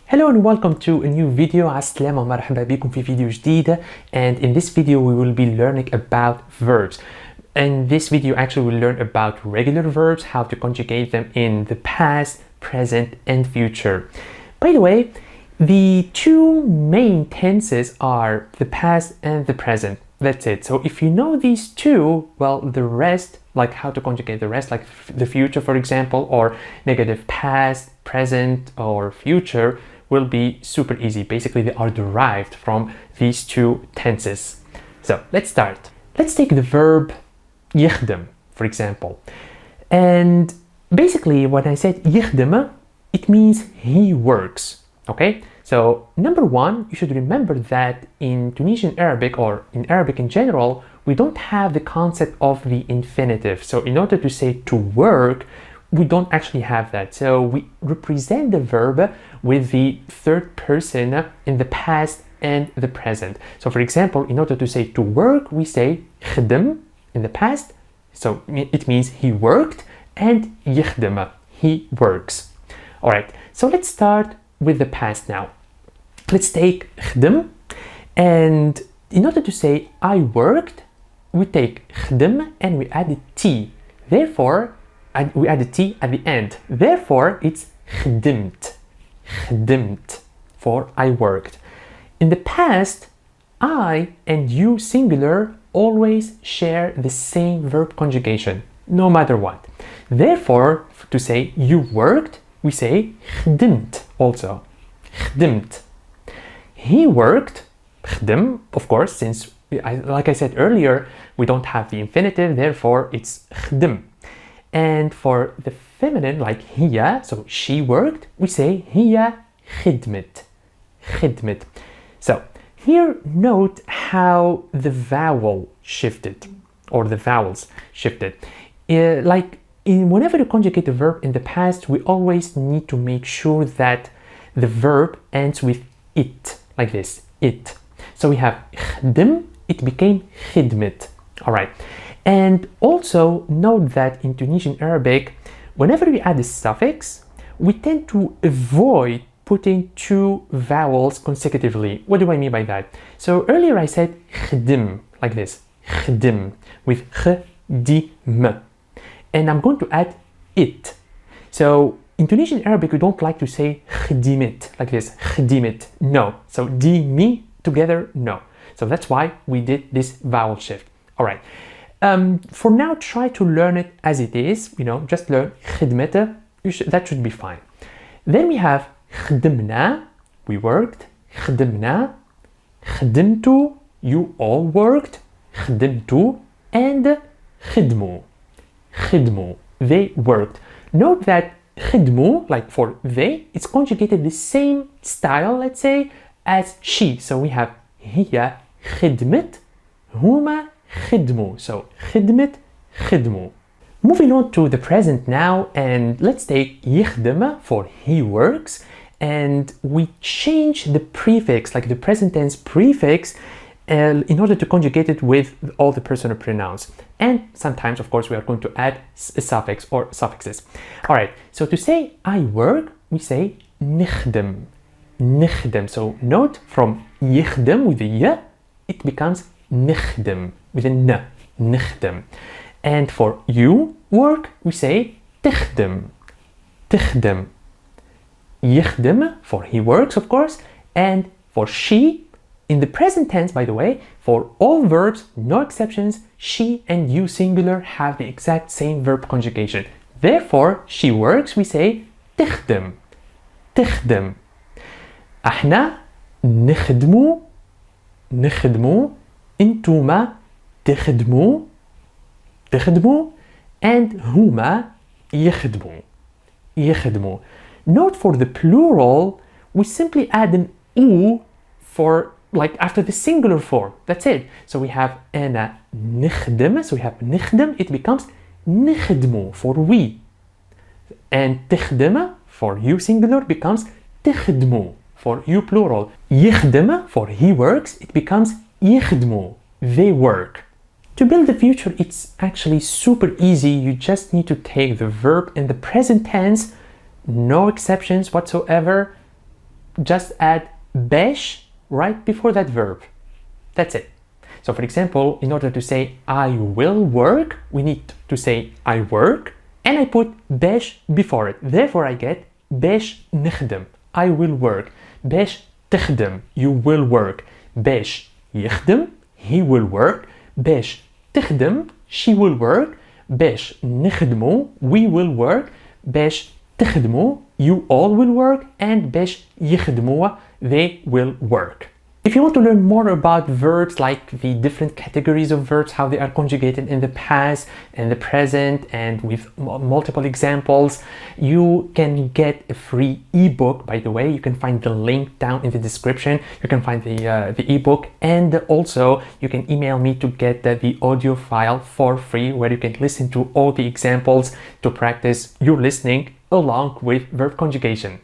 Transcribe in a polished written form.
Hello and welcome to a new video. عالسلامة ومرحبا بكم في فيديو جديد. And in this video we will be learning about verbs. In this video actually we'll learn about regular verbs, how to conjugate them in the past, present and future. By the way, the two main tenses are the past and the present. That's it. So if you know these two, well, the rest, like how to conjugate the rest, like the future, for example, or negative past, present, or future, will be super easy. Basically, they are derived from these two tenses. So let's start. Let's take the verb يخدم, for example. And basically, when I said يخدم, it means he works. Okay? So number one, you should remember that in Tunisian Arabic or in Arabic in general, we don't have the concept of the infinitive. So in order to say to work, we don't actually have that. So we represent the verb with the third person in the past and the present. So for example, in order to say to work, we say خدم in the past. So it means he worked, and يخدم, he works. All right, so let's start with the past now. Let's take خدم, and in order to say I worked, we take خدم and we add a T. Therefore, we add a T at the end. Therefore, it's خدمت. خدمت for I worked. In the past, I and you singular always share the same verb conjugation, no matter what. Therefore, to say you worked, we say خدمت also. خدمت. He worked, خدم, of course, since like I said earlier, we don't have the infinitive, therefore it's خدم. And for the feminine, like هي, so she worked, we say هي خدمت. خدمت. So here note how the vowel shifted, or the vowels shifted. Whenever you conjugate a verb in the past, we always need to make sure that the verb ends with it, like this, it. So we have خدم, it became خدمت. All right. And also note that in Tunisian Arabic, whenever we add a suffix, we tend to avoid putting two vowels consecutively. What do I mean by that? So earlier I said خدم, like this, خدم, with خدم. And I'm going to add it. So in Tunisian Arabic, we don't like to say خدمت, like this, خدمت, no. So di, mi, together, no. So that's why we did this vowel shift. All right. For now, try to learn it as it is, just learn خدمت, that should be fine. Then we have خدمنا, we worked, خدمنا, خدمتوا, you all worked, خدمتوا, and خدموا, خدموا, they worked. Note that خدموا, like for they, it's conjugated the same style, let's say, as she. So we have هي خدمت, هما خدموا. So خدمت, خدموا. Moving on to the present now, and let's take يخدم for he works, and we change the prefix, like the present tense prefix, in order to conjugate it with all the personal pronouns. And sometimes, of course, we are going to add a suffix or suffixes. All right, so to say I work, we say نخدم. نخدم. So note from يخدم with the y, it becomes نخدم with a n. نخدم. And for you work, we say تخدم. تخدم. يخدم for he works, of course, and for she, in the present tense, by the way, for all verbs, no exceptions, she and you singular have the exact same verb conjugation. Therefore, she works, we say تخدم. تخدم. احنا نخدمو. نخدمو. انتوما تخدمو. تخدمو. And هما يخدمو. يخدمو. Note for the plural, we simply add an u for, like, after the singular form. That's it. So we have أنا نخدم. So we have نخدم. It becomes نخدمو for we. And تخدم for you singular becomes تخدمو for you plural. يخدم for he works. It becomes يخدمو. They work. To build the future, it's actually super easy. You just need to take the verb in the present tense, no exceptions whatsoever, just add باش right before that verb. That's it. So for example, in order to say I will work, we need to say I work, and I put باش before it. Therefore I get باش نخدم. I will work. باش تخدم. You will work. باش يخدم. He will work. باش تخدم. She will work. باش نخدمو. We will work. باش تخدمو. You all will work. And باش يخدموا. They will work. If you want to learn more about verbs, like the different categories of verbs, how they are conjugated in the past and the present, and with multiple examples, you can get a free ebook. By the way, you can find the link down in the description. You can find the ebook, and also you can email me to get the audio file for free, where you can listen to all the examples to practice your listening along with verb conjugation.